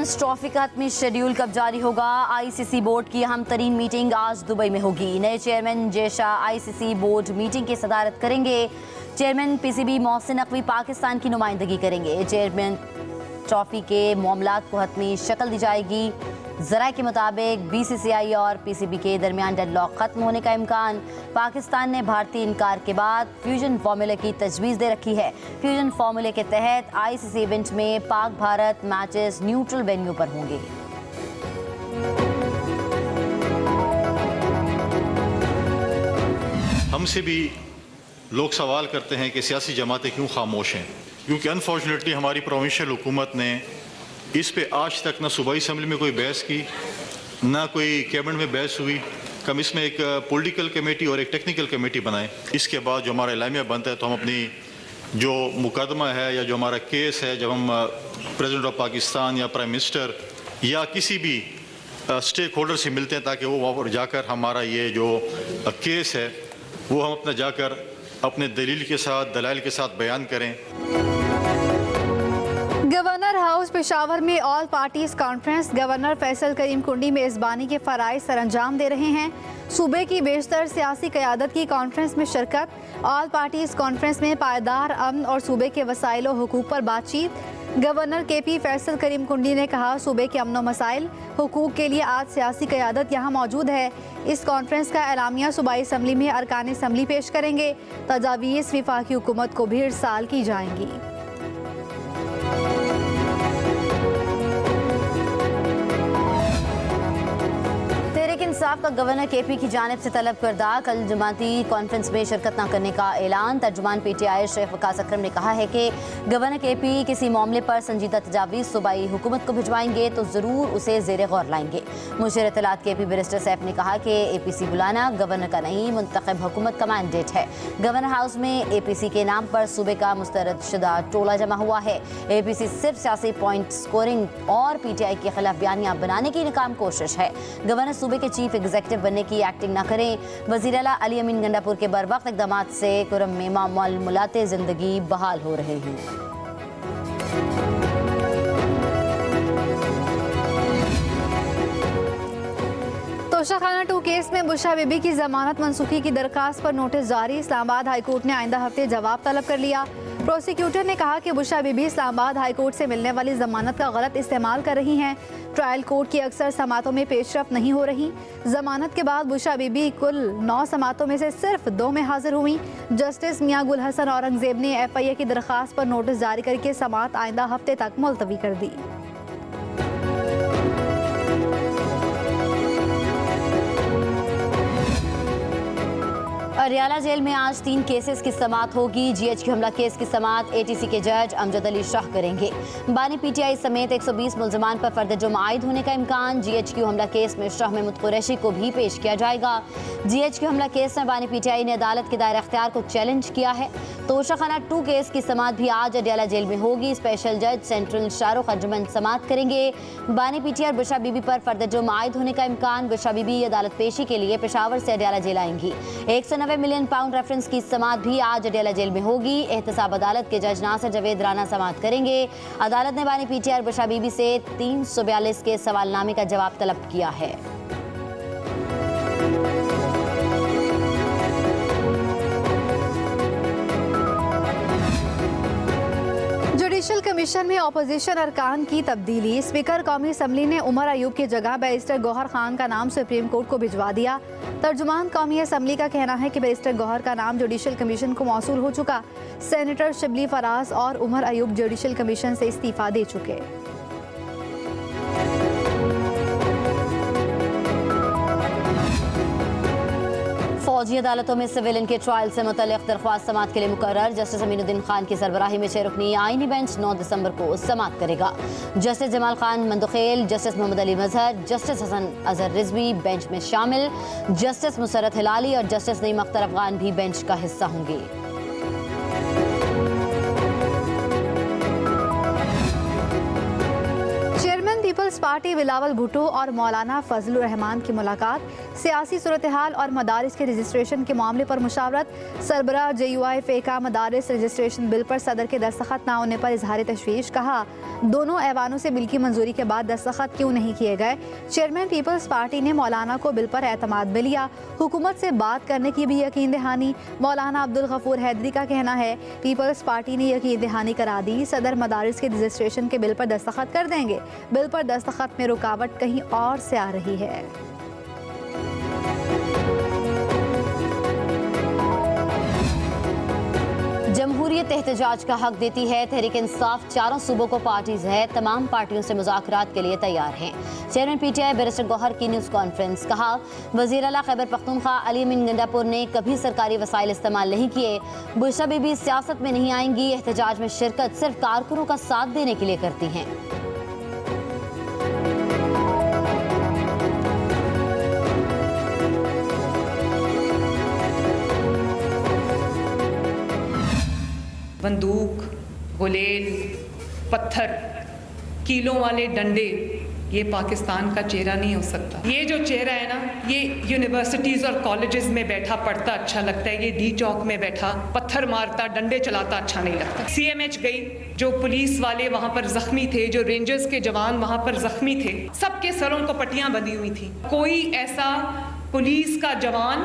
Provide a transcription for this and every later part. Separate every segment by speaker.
Speaker 1: Champions trophy का हतमी schedule कब जारी होगा? आईसीसी बोर्ड की अहम तरीन मीटिंग आज दुबई में होगी। नए chairman Jay Shah ICC board meeting की सदारत करेंगे। चेयरमैन पीसीबी मोहसिन नकवी पाकिस्तान की नुमाइंदगी करेंगे। चेयरमैन ट्रॉफी के मामलात को हतमी शक्ल दी जाएगी। जराये के मुताबिक बीसीसीआई और पीसीबी के दरमियान डेडलॉक खत्म होने का इम्कान। पाकिस्तान ने भारतीय इनकार के बाद फ्यूजन फार्मूले की तजवीज़ दे रखी है। फ्यूजन फार्मूले के तहत आईसीसी इवेंट में Pak Bharat matches neutral venue पर होंगे।
Speaker 2: हमसे भी लोग सवाल करते हैं कि सियासी जमातें क्यों खामोश हैं, क्योंकि अनफॉर्चुनेटली हमारी प्रोविंशियल हुकूमत ने इस पे आज तक ना सूबाई असम्बली में कोई बहस की, ना कोई कैबिनेट में बहस हुई। कम इसमें एक पॉलिटिकल कमेटी और एक टेक्निकल कमेटी बनाए। इसके बाद जो हमारा एलामिया बनता है तो हम अपनी जो मुकदमा है या जो हमारा केस है, जब हम प्रेसिडेंट ऑफ पाकिस्तान या प्राइम मिनिस्टर या किसी भी स्टेक होल्डर से मिलते हैं, ताकि वो वहाँ पर जाकर हमारा ये जो केस है वो हम अपना जाकर अपने दलील के साथ दलाइल के साथ बयान करें।
Speaker 3: गवर्नर हाउस पेशावर में all parties conference. Governor Faisal Karim Kundi मेज़बानी के फ़राइज़ सरअंजाम दे रहे हैं। सूबे की बेशतर सियासी क़यादत की कॉन्फ्रेंस में शिरकत। ऑल पार्टीज कॉन्फ्रेंस में पायदार अमन और सूबे के वसाइल और हुकूक पर बातचीत। गवर्नर केपी फैसल करीम कुंडी ने कहा, सूबे के अमन मसाइल हुकूक के लिए आज सियासी क़यादत यहाँ मौजूद है। इस कॉन्फ्रेंस का एलामिया सूबाई असम्बली में अरकान असम्बली पेश करेंगे। तजावीज़ वफाकी हुकूमत को भी इरसाल की जाएंगी।
Speaker 1: इंसाफ का गवर्नर केपी की जानिब से तलब करदा कल जमाती कॉन्फ्रेंस में शिरकत न करने का ऐलान। तर्जुमान पीटीआई शेख वकास अकरम ने कहा है कि गवर्नर केपी किसी मामले पर संजीदा तजावीज़ सूबाई हुकूमत को भिजवाएंगे तो ज़रूर उसे ज़ेर गौर लाएंगे। मुशीर इत्तलात केपी बैरिस्टर सैफ ने कहा कि एपीसी बुलाना गवर्नर का नहीं, मुंतखब हुकूमत का मैंडेट है। गवर्नर हाउस में एपीसी के नाम पर सूबे का मुस्तरद शुदा टोला जमा हुआ है। एपीसी सिर्फ सियासी पॉइंट स्कोरिंग और पीटीआई के खिलाफ बयानियाँ बनाने की नाकाम कोशिश है। गवर्नर सूबे के चीफ एग्जीक्यूटिव बनने की एक्टिंग न करें। वज़ीर आला अली अमीन गंडापुर के बरवक्त इक़दामात से कुरम में मामूलाते ज़िंदगी बहाल हो रहे हैं।
Speaker 3: तोशाखाना 2 केस में बुशरा बीबी की जमानत मनसूखी की दरखास्त पर नोटिस जारी। इस्लामाबाद हाई कोर्ट ने आइंदा हफ्ते जवाब तलब कर लिया। प्रोसिक्यूटर ने कहा कि बुशरा बीबी इस्लामाबाद हाई कोर्ट से मिलने वाली जमानत का गलत इस्तेमाल कर रही हैं। ट्रायल कोर्ट की अक्सर समातों में पेशरफ नहीं हो रही। जमानत के बाद बुशरा बीबी कुल 9 समातों में से सिर्फ 2 में हाजिर हुई। जस्टिस मियां गुल हसन औरंगजेब ने FIA की दरखास्त पर नोटिस जारी करके समात आइंदा हफ्ते तक मुलतवी कर दी।
Speaker 1: अरियाला जेल में आज 3 केसेस की समात होगी। GHQ हमला केस की समात ATC के जज अमजद अली शाह करेंगे। बानी PTI समेत 120 मुल्ज़मान पर फर्द जुर्म आयद होने का इम्कान। GHQ हमला केस में शाह महमूद कुरैशी को भी पेश किया जाएगा। GHQ हमला केस में बानी PTI ने अदालत के दायरा इख्तियार को चैलेंज किया है। तोशाखाना 2 केस की समात भी आज अडियाला जेल में होगी। स्पेशल जज सेंट्रल शाहरुख अर्जुमन समात करेंगे। बानी PTI और बुशरा बीबी पर फर्द जुर्म आयद होने का इम्कान। बुशरा बीबी अदालत पेशी के लिए पेशावर से अडियाला जेल आएंगी। 190 मिलियन पाउंड रेफरेंस की समात भी आज अडियाला जेल में होगी। एहतसाब अदालत के जज नासिर जवेद राना समात करेंगे। अदालत ने बानी PTI और बुशरा बीबी से 342 के सवालनामे का जवाब तलब किया है।
Speaker 3: जुडिशल कमीशन में अपोजिशन अरकान की तब्दीली। स्पीकर कौमी असम्बली ने उमर अयूब की जगह बैरिस्टर गौहर खान का नाम सुप्रीम कोर्ट को भिजवा दिया। तर्जुमान कौमी असम्बली का कहना है कि बैरिस्टर गौहर का नाम जुडिशल कमीशन को मौसूल हो चुका। सेनेटर शिबली फराज और उमर अयूब जुडिशल कमीशन से इस्तीफा दे चुके।
Speaker 1: फौजी अदालतों में सिविलियन के ट्रायल से मुतल्लिक़ दरख्वास्त समात के लिए मुकर्रर। जस्टिस अमीनुद्दीन खान की सरबराही में 6 रुकनी आईनी बेंच 9 दिसंबर को समात करेगा। जस्टिस जमाल खान मंदखेल, जस्टिस मोहम्मद अली मजहर, जस्टिस हसन अजहर रिजवी बेंच में शामिल। जस्टिस मुसरत हिलाली और जस्टिस नईम अख्तर अफगान भी बेंच का हिस्सा होंगे। पीपल्स पार्टी बिलावल भुट्टो और मौलाना फजलुर रहमान की मुलाकात।
Speaker 3: सियासी सूरत हाल और मदारिस के रजिस्ट्रेशन के मामले पर मुशावरत। सरबराह JUI का मदारिस रजिस्ट्रेशन बिल पर सदर के दस्तखत न होने पर इजहार तशवीश। कहा, दोनों ऐवानों से बिल की मंजूरी के बाद दस्तखत क्यों नहीं किए गए। चेयरमैन पीपल्स पार्टी ने मौलाना को बिल पर एतमाद में लिया। हुकूमत से बात करने की भी यकीन दहानी। मौलाना अब्दुल गफूर हैदरी का कहना है, पीपल्स पार्टी ने यकीन दहानी करा दी, सदर मदारिस के रजिस्ट्रेशन के बिल पर दस्तखत कर देंगे। बिल पर दस्तखत में रुकावट कहीं और से आ रही है।
Speaker 1: जमहूरियत एहतजाज का हक देती है। तहरीक इंसाफ चारों सूबों को पार्टीज है, तमाम पार्टियों से मुज़ाकरात के लिए तैयार हैं। चेयरमैन PTI बैरिस्टर गौहर की न्यूज़ कॉन्फ्रेंस। कहा, वज़ीर आला खैबर पख्तूनख्वा अली अमीन गंडापुर ने कभी सरकारी वसाइल इस्तेमाल नहीं किए। बुशरा बीबी सियासत में नहीं आएंगी। एहतजाज में शिरकत सिर्फ कारकुनों का साथ देने के लिए करती हैं।
Speaker 4: बंदूक, गुलेल, पत्थर, कीलों वाले डंडे, ये पाकिस्तान का चेहरा नहीं हो सकता। ये जो चेहरा है ना, ये यूनिवर्सिटीज़ और कॉलेजेस में बैठा पढ़ता अच्छा लगता है। ये D चौक में बैठा पत्थर मारता, डंडे चलाता अच्छा नहीं लगता। CMH गई, जो पुलिस वाले वहाँ पर जख्मी थे, जो रेंजर्स के जवान वहाँ पर जख्मी थे, सबके सरों को पट्टियाँ बंधी हुई थी। कोई ऐसा पुलिस का जवान,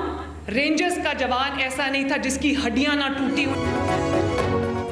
Speaker 4: रेंजर्स का जवान ऐसा नहीं था जिसकी हड्डियाँ ना टूटी हुई।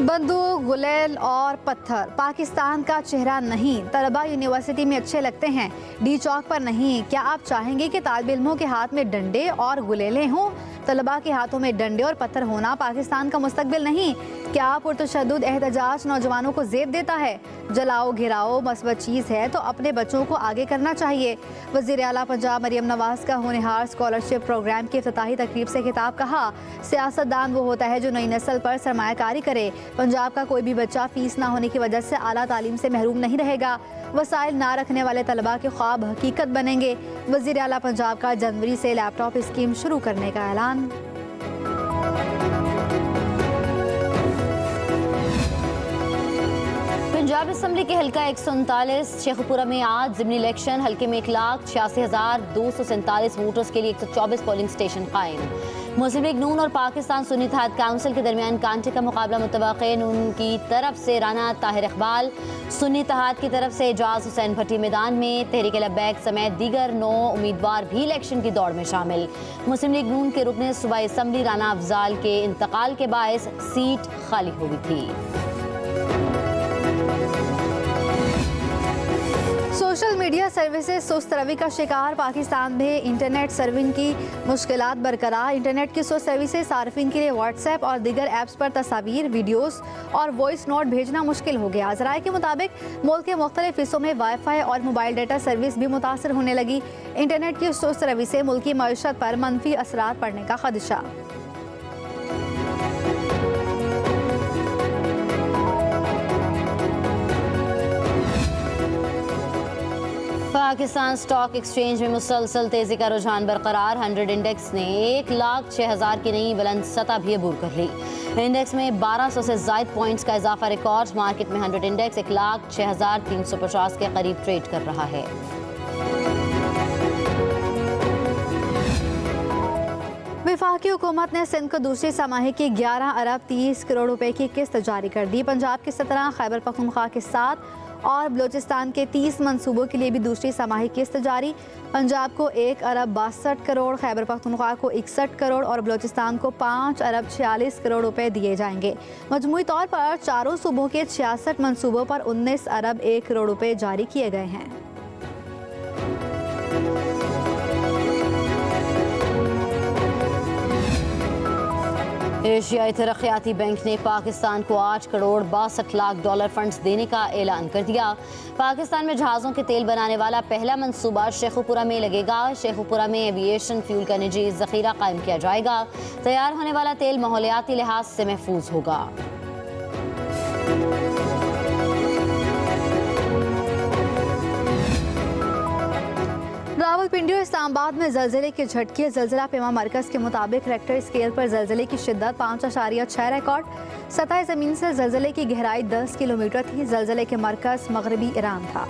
Speaker 3: बंदूक, गुलेल और पत्थर पाकिस्तान का चेहरा नहीं। तलबा यूनिवर्सिटी में अच्छे लगते हैं, D चौक पर नहीं। क्या आप चाहेंगे कि तालिब इल्मों के हाथ में डंडे और गुलेलें हों? तलबा के हाथों में डंडे और पत्थर होना पाकिस्तान का मुस्तकबिल नहीं। क्या पुरतशद्दुद एहतजाज नौजवानों को ज़ेब देता है? जलाओ घिराओ मस्बत चीज़ है तो अपने बच्चों को आगे करना चाहिए। वज़ीर आला पंजाब मरियम नवाज़ का होनहार स्कॉलरशिप प्रोग्राम की इफ्तिताही तकरीब से खिताब। कहा, सियासतदान वो होता है जो नई नस्ल पर सरमायाकारी करे। पंजाब का कोई भी बच्चा फीस ना होने की वजह से आला तालीम से महरूम नहीं रहेगा। वसाइल ना रखने वाले तलबा के ख्वाब हकीकत बनेंगे। वज़ीर आला पंजाब का जनवरी से लैपटॉप स्कीम शुरू करने का ऐलान।
Speaker 1: पंजाब असम्बली के हल्का 139 शेखुपुरा में आज ज़िमनी इलेक्शन। हल्के में 1,86,247 वोटर्स के लिए 124 पोलिंग स्टेशन कायम। मुस्लिम लीग नून और पाकिस्तान सुन्नी इत्तेहाद काउंसिल के दरमियान कांटे का मुकाबला मुतवक्के। नून की तरफ से राना ताहिर इकबाल, सुन्नी इत्तेहाद की तरफ से एजाज हुसैन भट्टी मैदान में। तहरीक लब्बैक समेत दीगर 9 उम्मीदवार भी इलेक्शन की दौड़ में शामिल। मुस्लिम लीग नून के रुकने सूबाई असम्बली राना अफजाल के इंतकाल के बायस सीट खाली हो गई थी।
Speaker 3: सोशल मीडिया सर्विसेज सुस्त रवि का शिकार। पाकिस्तान में इंटरनेट सर्विंग की मुश्किलात बरकरार। इंटरनेट की सुस्त रवि से सार्फिन के लिए व्हाट्सएप और दीगर ऐप्स पर तस्वीर, वीडियोस और वॉइस नोट भेजना मुश्किल हो गया। ज़राए के मुताबिक मुल्क के मुख्तलिफ हिस्सों में वाईफाई और मोबाइल डाटा सर्विस भी मुतासर होने लगी। इंटरनेट की सुस्त रवि से मुल्की मईशत पर मनफी असरात पड़ने का खदशा।
Speaker 1: पाकिस्तान स्टॉक एक्सचेंज में मुसलसल तेजी का रुझान बरकरार। 100 इंडेक्स ने 1,06,000 की नई बुलंद सतह भी अबूर कर ली। इंडेक्स में 1200 से ज़ायद पॉइंट्स का इजाफा रिकॉर्ड। मार्केट में 100 इंडेक्स 1,06,350 के करीब ट्रेड कर रहा है।
Speaker 3: वफाकी हुकूमत ने सिंध को दूसरी समाही की 11 अरब 30 करोड़ रुपए की किस्त जारी कर दी। पंजाब के 17, खैबर पख्तूनख्वा के 7 और बलूचिस्तान के 30 मंसूबों के लिए भी दूसरी समाही किस्त जारी। पंजाब को 1 अरब 62 करोड़, खैबर पख्तूनख्वा को 61 करोड़ और बलूचिस्तान को 5 अरब 46 करोड़ रुपए दिए जाएंगे। मजमूई तौर पर चारों सूबों के 66 मंसूबों पर 19 अरब 1 करोड़ रुपए जारी किए गए हैं।
Speaker 1: एशियाई तरक्याती बैंक ने पाकिस्तान को 8 करोड़ 62 लाख डॉलर फंड्स देने का ऐलान कर दिया। पाकिस्तान में जहाज़ों के तेल बनाने वाला पहला मंसूबा शेखुपुरा में लगेगा। शेखुपुरा में एविएशन फ्यूल का निजी ज़ख़ीरा कायम किया जाएगा। तैयार होने वाला तेल माहौलियाती लिहाज से महफूज होगा।
Speaker 3: रावलपिंडी और इस्लामाबाद में ज़लज़ले के झटके। ज़लज़ला पेमा मरकज़ के मुताबिक रेक्टर स्केल पर ज़लज़ले की शिद्दत 5.6 रिकॉर्ड। सतह ज़मीन से ज़लज़ले की गहराई 10 किलोमीटर थी। ज़लज़ले के मरकज़ मगरबी ईरान था।